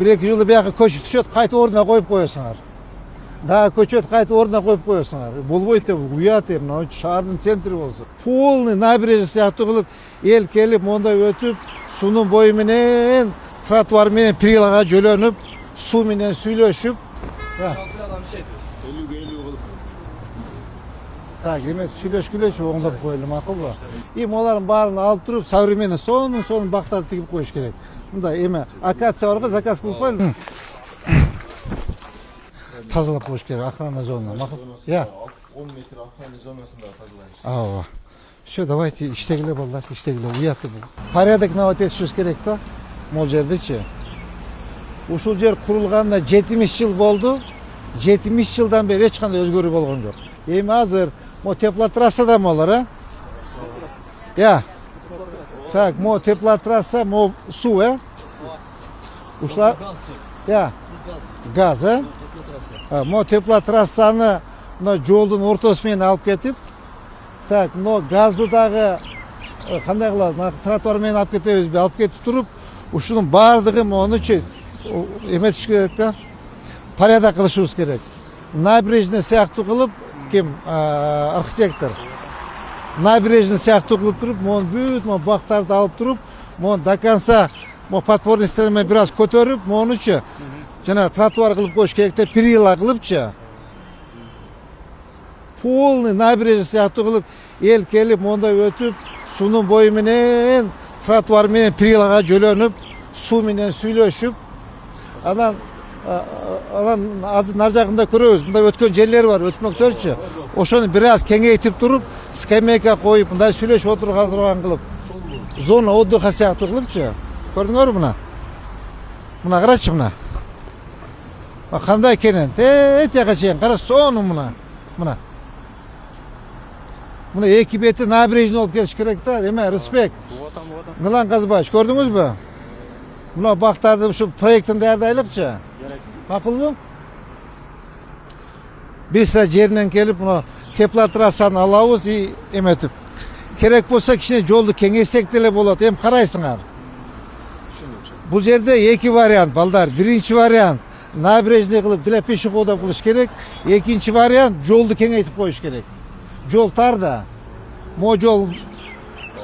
1-2 yılda bir yakı köşüp düşüyor, kayıt oruna koyup koyuyorsunlar. Daha köçet kayıt oruna koyup koyuyorsunlar. Bolboydu bu, uyat hem, şehrin sentri olsun. Polni nabreji siyatı kılıp, el kelip, onda ötüp, sunun boyu menen, trotuar menen prilaga jölönüp, su menen süйлöşüp. Tak, emet süйлöşküleçi oңдоп koyuldu, makul bu. Em onların barını alıp durup, savrimeni sonun baktарды tigip koyuş gerek. Bunda eme akatsiya barga zakaz kılıp koyuldu. Тазалап koyuş gerek, охрана зона, makul. Ya. 10 metre охрана zonasında тазалаймыз. Ава. Все, давайте иштегиле балдар, иштегиле, уяты bu. Порядок наводить керек да, мол жердечи. Ушул жер курулганына 70 жыл болду. 70 жылдан бери эч кандай өзгөрүү болгон жок. Эми азыр мо теплотрасса молор, а? Я. Так, мо теплотрасса, мо су, а? Ушла. Я. Газ, а? Мо теплотрассаны мына жолдун ортосу менен алып кетип, так, но газды дагы кандай кылат? Тротуар менен алып кетебизби? Алып кетип туруп, ушунун баардыгы монучу эметиш керек да. Порядок кылышыбыз керек. Набережный сыяктуу кылып, ким архитектор. Набережный сыяктуу кылып туруп, монун бүт бактарды алып туруп, монун до конца подпорный стенамен бир аз көтөрүп, монучу жана тротуар кылып коюш керек да, перила кылыпчы. Полный набережный сыяктуу кылып, эл келип, мондай өтүп, сунун бою менен, тротуар менен перилага жөлөнүп, су менен сүйлөшүп, анан азыр нар жагында көрөбүз. Мындай өткөн жерлер бар, өтмөктөрчү. Ошону бир аз кеңейтип туруп, скамейка коюп, мындай сүйлөшүп отурган кылып, зона отдыха сыяктуу кылыпчы. Көрдүңөрбү мына? Мына карачы мына. Кандай экенин? Тияка чейин кара, сону мына. Мына. Мына эки бети набережный болуп кетиш керек да. Эме, респект. Милан Казбаевич, көрдүңүзбү? Мына бактарды ушу проекттин даярдайлыкчы. Макулбу? Бир сыра жеринен келип, мына теплотрассаны алабыз и эметип. Керек болсо кичине жолду кеңейтсек деле болот. Эми карайсыңар. Бул жерде эки вариант, балдар. Биринчи вариант набережный кылып, деле пешеходов кылыш керек. Экинчи вариант жолду кеңейтип коюш керек. Жол тар да. Мо жол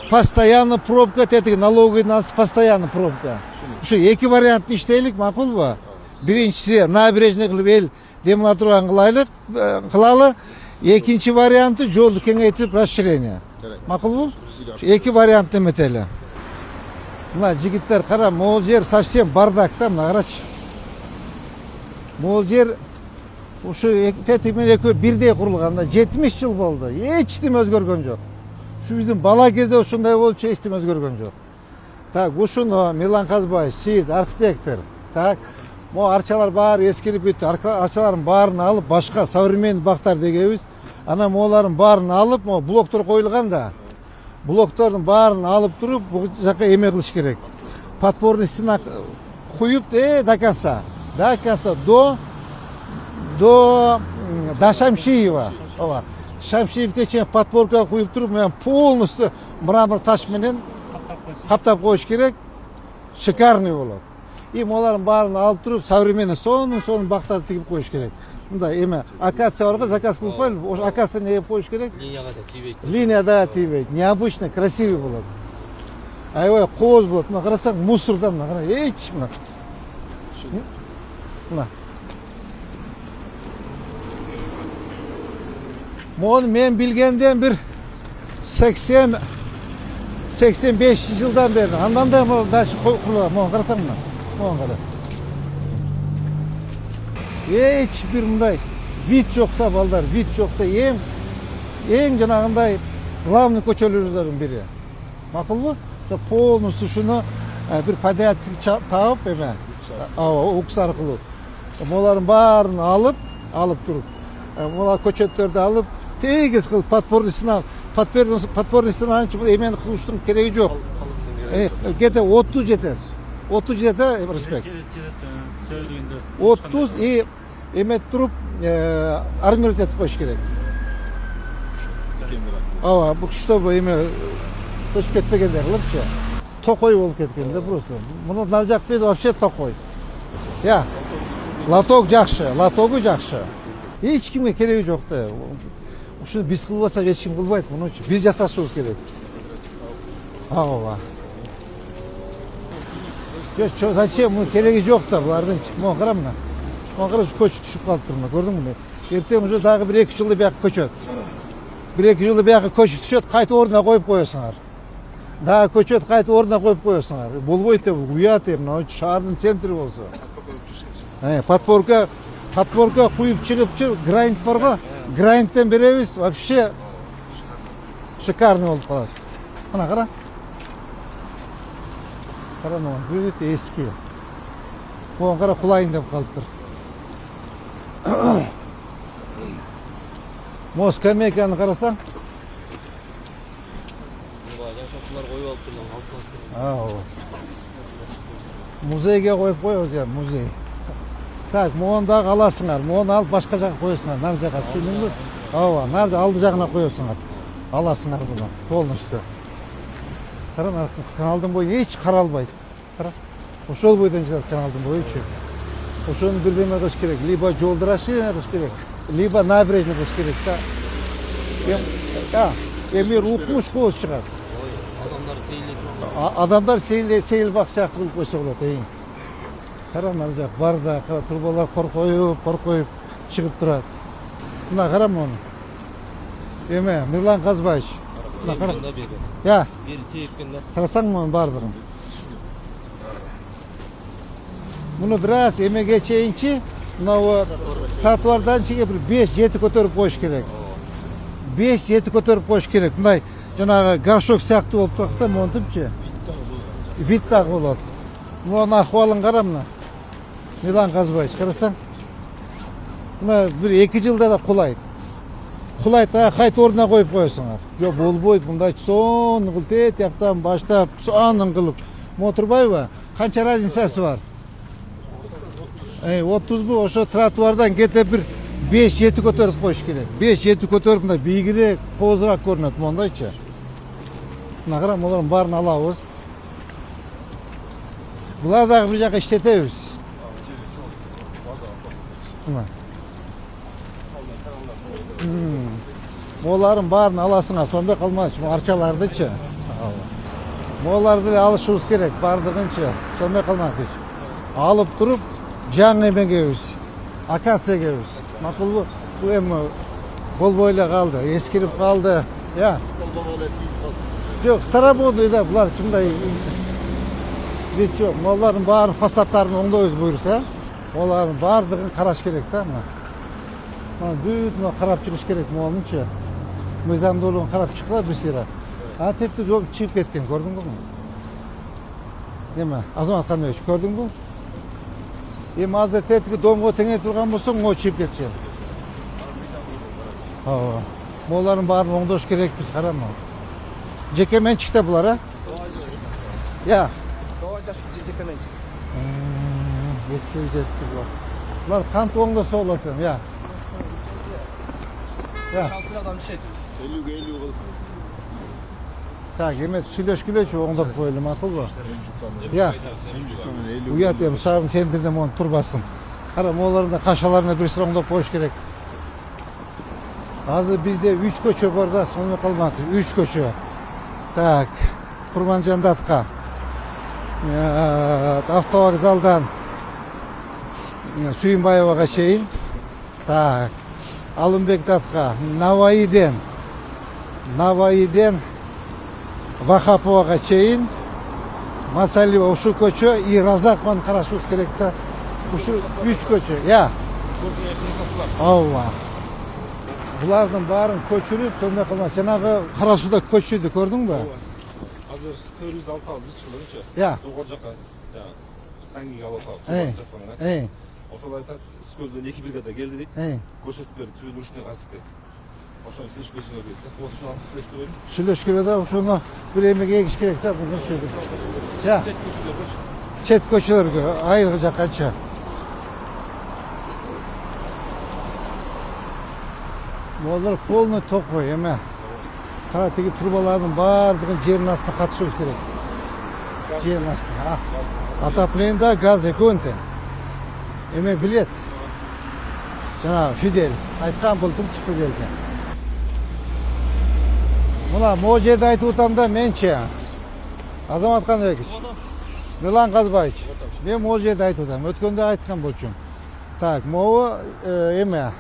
постоянно пробка, тетиги налоговый нас постоянно пробка. Ушу эки вариантты иштейлик, макулбу? Биринчиси набережный кылып эл демила турган кылалы. Экинчи варианты жолду кеңейтип расширение. Макулбу? Эки вариант эметели. Мына жигиттер кара, могул жер совсем бардак да, мына карачы. Могул жер ушу тетиги менен экөө бирдей курулганда 70 жыл болду. Эч нерсе өзгөргөн жок. Ушу биздин бала кезде ушундай болчу, эч нерсе өзгөргөн жок. Так, ушуну Милан Казбаевич, сиз архитектор. Так, мо арчалар баары эскирип бүттү. Арчалардын баарын алып, башка современный бактар дегебиз. Анан моларын баарын алып, мо блоктор коюлган да. Блоктордун баарын алып туруп, бул жака эме кылыш керек. Подпорный стена куюп, до конца. До конца, до Шамшиева. Ооба. Шамшиевке чейин подпорка куюп туруп, мен полностью мрамор таш менен каптап коюш керек. Шикарный болот. И моларын баарын алып туруп, современный сонун бактарды тигип коюш керек. Мындай эме акация барга заказ кылып коелу. Ошо акация неге коюш керек? Линияга да тийбейт. Линияда тийбейт. Необычно, красивый болот. Аябай кооз болот. Мына карасаң, мусордан мына кара, эч мына. Мына. Мону мен билгенден бир 80-85 жылдан бери. Андан да дальше курулган. Мону карасаң мына. Мону кара. Эч бир мындай вид жок да, балдар, вид жок да. Эң жанагындай главный көчөлөрдөн бири. Макулбу? Ошо полностью ушуну бир подрядчик таап эме. Укс аркылуу. Моларын баарын алып туруп, мола көчөттөрдү алып, тегиз кылып подпорный стена эмени кылыштын кереги жок. Где-то 30 жетет. 30 жетет, респект. 30 и эмет туруп армировать этип коюш керек. Ооба, бул чтобы эме көчүп кетпегендей кылыпчы. Токой болуп кеткен да просто. Муну нар жак беди вообще токой. Ya. Лоток жакшы, лотогу жакшы. Эч кимге кереги жок да. Ушуну биз кылбасак эч ким кылбайт, муну биз жасашыбыз керек. Ооба. Жо, зачем? Муну кереги жок да булардын. Могу кара мына. Могу кара көчүп түшүп калыптыр мына, көрдүңбү мына? Эртең уже дагы 1-2 жылда бияка көчөт. 1-2 жылда бияка көчүп түшөт, кайта ордуна коюп коесуңар. Дагы көчөт, кайта ордуна коюп коесуңар. Болбойт да бул, уят мына шаардын центри болсо. Подпорка куюп чыгып жүр, гранит бар го. Граниттен беребиз, вообще шикарный болуп калат. Мына кара. Кара мына бүт эски. Могу кара кулайын деп калыптыр. Могу скамейканы карасаң. Жашаушылар коюп алыптыр, Музейге коюп коебуз я, музей. Так, могуну дагы аласыңар. Могуну алып башка жака коесуңар, нар жака, түшүндүңбү? Ооба, нар алды жагына коесуңар. Аласыңар буну полностью. Кара, мына каналдын бою эч каралбайт. Кара. Ошол бойдон жатат каналдын боючу. Ошону бирдеме кылыш керек. Либо жолду расширение кылыш керек, либо набережный кылыш керек да. Эмир укмуш кооз чыгат. Адамдар сейилбак сыяктуу кылып койсо болот. Кара, нар жак барда, кара турбалар коркоюп чыгып турат. Мына кара муну. Эме, Мирлан Казбаевич. Мына кара. Я. Бери тепкен да. Карасаң мунун бардыгын. Муну бир аз эмеге чейинчи, мына тротуардан чейин бир 5-7 көтөрүп коюш керек. 5-7 көтөрүп коюш керек. Мындай жанагы горшок сыяктуу болуп турат да, монтупчу. Вид дагы болот. Мунун акыбалын кара мына. Мирлан Казбаевич, карасаң. Мына бир 2 жылда да кулайт. Кулайт, кайта ордуна коюп коесуңар. Жок, болбойт, мындай сонун кылып, тияктан баштап, сонун кылып. Могу турбайбы? Канча разницасы бар? 30бу, ошо тротуардан кете бир 5-7 көтөрүп коюш керек. 5-7 көтөрүп мындай бийигирээк, коозураак көрүнөт мондойчу. Мына кара, булардын баарын алабыз. Булар дагы бир жака иштетебиз. Мына. Булардын баарын аласыңар, сонбой калмачы, арчалардычы. Буларды алышыбыз керек, бардыгынча, сонбой калмачы. Алып туруп, жаңы эмегебиз, акация эгебиз. Макулбу? Бул эми болбой эле калды, эскирип калды. Я. Жок, старомодный да, булар чындай бет жок. Булардын баарын фасадтарын оңдойбуз буйруса, булардын бардыгын караш керек да, мына. Мына бүт мына карап чыгыш керек могунчу. Мыйзамдуулугун карап чыккыла бир сыйра. Тетти жол чыгып кеткен, көрдүңбү? Эме, Азамат Канович, көрдүңбү? Эми азыр тетиги домго теңей турган болсоң, могу чыгып кетчү. Ооба. Булардын баарын оңдош керекпиз, карама. Жеке менчикте булар, Я. Жеке менчик. Эски жетти булар. Булар кантип оңдосо болот эми, я. Ya. 6 adam şey 50 kılıp. Так, эме сүйлөшкүлөчү оңдоп коелу, макулбу? Я. Уят эми шаардын центринде монун турбасын. Кара, могулардын да кашаларына бир сыра оңдоп коюш керек. Азыр бизде 3 көчө бар да, сонун калмады. 3 көчө. Так, Курманжандатка. Автовокзалдан Сүйүнбаевага чейин. Так. Алымбектатка, Наваиден Вахаповага чейин, Масалиева ушу көчө и Разакованы карашыбыз керек да. Ушу 3 көчө, я. Ооба. Булардын баарын көчүрүп, сондай кылмак. Жанагы Кара сууда көчүдү, көрдүңбү? Азыр 406 алып биз чыгылычы. Я. Жогору жака. Таңгиге алып алып. Ошол айтат, скөлдөн 2 бригада келди дейт. Көрсөтүп берди, түбүн урушуна касыпты. Ошону сүйлөшкөсүнө берди. Ошону алып сүйлөштү берди. Сүйлөшкөлө да ошону бир эмеге эгиш керек да, бул көчөдү. Жа. Чет көчөлөргө, айылгы жаккачы. Булар полный токой эме. Кара тиги трубалардын баардыгын жердин астына катышыбыз керек. Жердин астына. Отопление да, газ экөнте. Эме билет. Жана Фидель. Айткан былтыр Фидель. Мына могу жерде айтып атам да менчи. Азамат Каныбекович. Милан Казбаевич. Мен могу жерде айтып атам. Өткөндө айткан болчумун. Так, могу эме.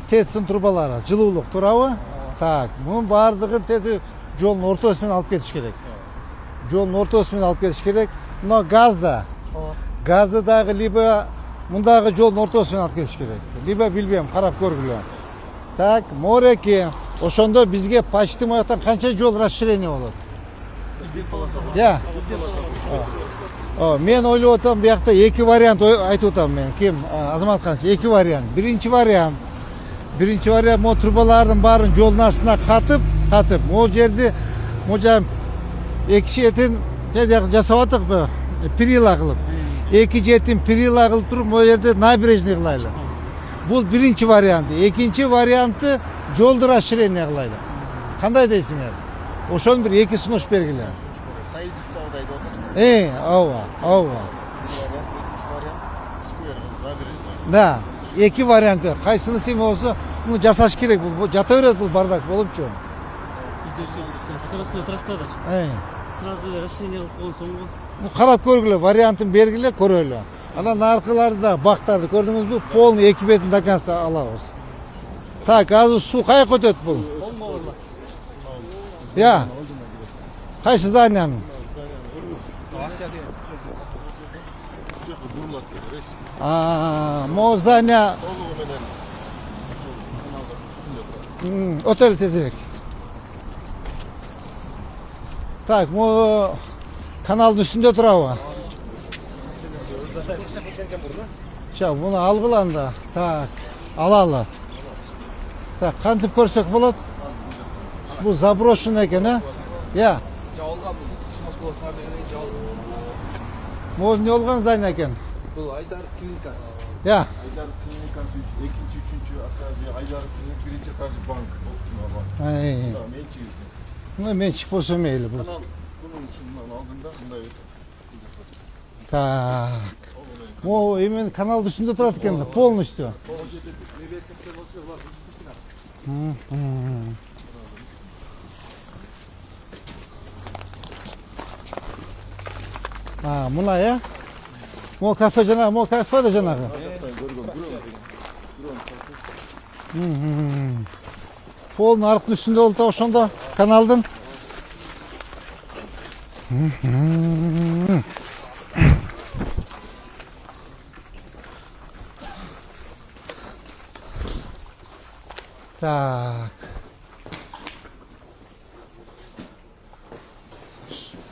ТЭЦ трубалары, жылуулук туурабы? Так, мунун баардыгын тети жолдун ортосу менен алып кетиш керек. Жолдун ортосу менен алып кетиш керек. Мына газда. Газды дагы либо мундагы жолдун ортосу менен алып кетиш керек. Либо билбейм, карап көргүлө. Так, мореки. Ошондо бизге почти мояктан канча жол расширение болот? Я. Мен ойлоп атам, биякта эки вариант айтып атам мен. Ким? Азамат Канч, эки вариант. Биринчи вариант могу трубалардын баарын жолдун астына катып, могу жерди можа эки четин жасап атыкпы? Перила кылып. Эки жетин перила кылып туруп, могу жерде набережный кылайлы. Бул биринчи варианты. Экинчи варианты жолду расширение кылайлы. Кандай дейсиңер? Ошону бир эки сунуш бергиле. Ооба. Да, эки вариант бар. Кайсынысы болсо, муну жасаш керек. Бул жата берет, бул бардак болупчу. Скоростной трассада. Сразу расширение кылып койгон соң го. Карап көргүлө, вариантын бергиле, көрөлү. Анан аркыларда бактарды көрдүңүзбү? Полный эки бетин до конца алабыз. Так, азыр суу каяка өтөт бул? Я. Кайсы зданияның? Могу здания отель тезирээк. Так, могу каналдын үстүндө турабы? Ча, муну алгыла анда. Так, алалы. Так, кантип көрсөк болот? Бул заброшен экен, э? Я. Могу эмне болгон здание экен? Бул Айдар клиникасы. Я. Айдар клиникасы экинчи, үчүнчү этажы, Айдар клиник биринчи этажы банк. Менчик. Ну, менчик болсо мейли бул. Канал bunun şundan aldığında bunday. Так. Могу эмен каналдын үстүндө турат экен да, полностью. Мына, я? Могу кафе жанагы, могу кафе да жанагы. Полный арктын үстүндө болуп та ошондо каналдын. Так.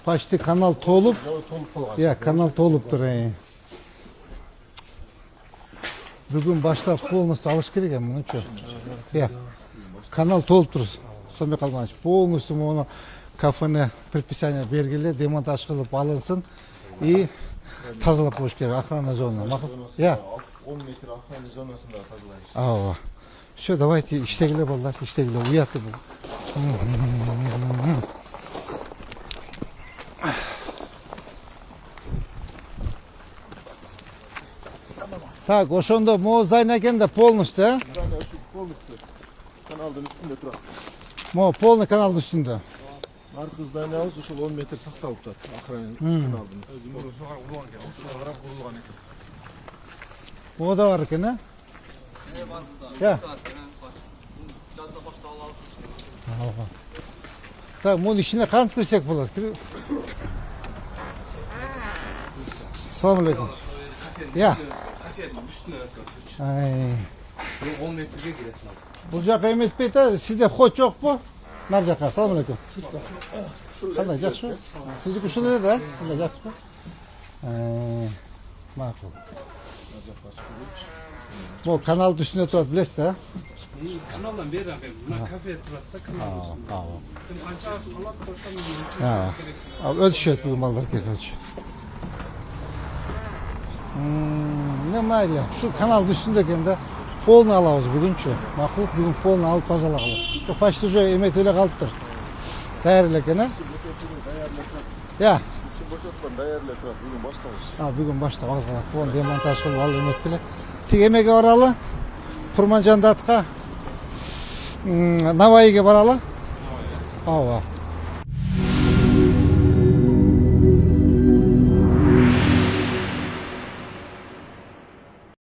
Почти канал толуп. Я, канал толуптур. Бүгүн баштап полностью алыш керек эми мунучу. Я. Канал толуптур. Сонбой калганчы. Полностью муну кафене предписание бергиле, демонтаж кылып алынсын и тазалап коюш керек, охрана зона. Я. 10 метр охрана зонасында тазалайбыз. Ооба. Все, давайте иштегиле балдар, иштегиле, уятты бул. Так, ошондо могу здание экен да полностью, э? Здание şu полностью kanalдын üstünde турат. Могу полный каналдын үстүндө. Аркы зданиябыз ушул 10 метр сакталып турат охрана каналдын. Могу да бар экен, э? Я. Так, мунун ичине кантип кирсек болот? Салам алейкум. Я. Кафенин үстүнө өткөн суч. 10 метрге кирет. Бул жака эметпейт, а? Сизде ход жокпу? Нар жака. Салам алейкум. Кандай, жакшыбы? Сиздики ушул эле да? Кандай, жакшыбы? Макул. Бул каналдын үстүнө турат, билесиз да? Каналдан бери мына кафе турат да каналдын үстүндө. Ким канча алат ошону Ölçüşet bugün mallar gerek ölçü. Ne mayla. Şu kanalın üstündeyken de polunu alıyoruz bugünçü. Makul bugün polunu alıp tazalayalım. O başlıca emet öyle kalıptır. Değerleken ha? Ya. için boşaltman değerli etraf. Bugün başlamış. Ha bugün başta aldılar. Bu demontaj kılıp al emetkile. Tigemege baralı. Kurmancan datka. Navayıge baralı. Hava.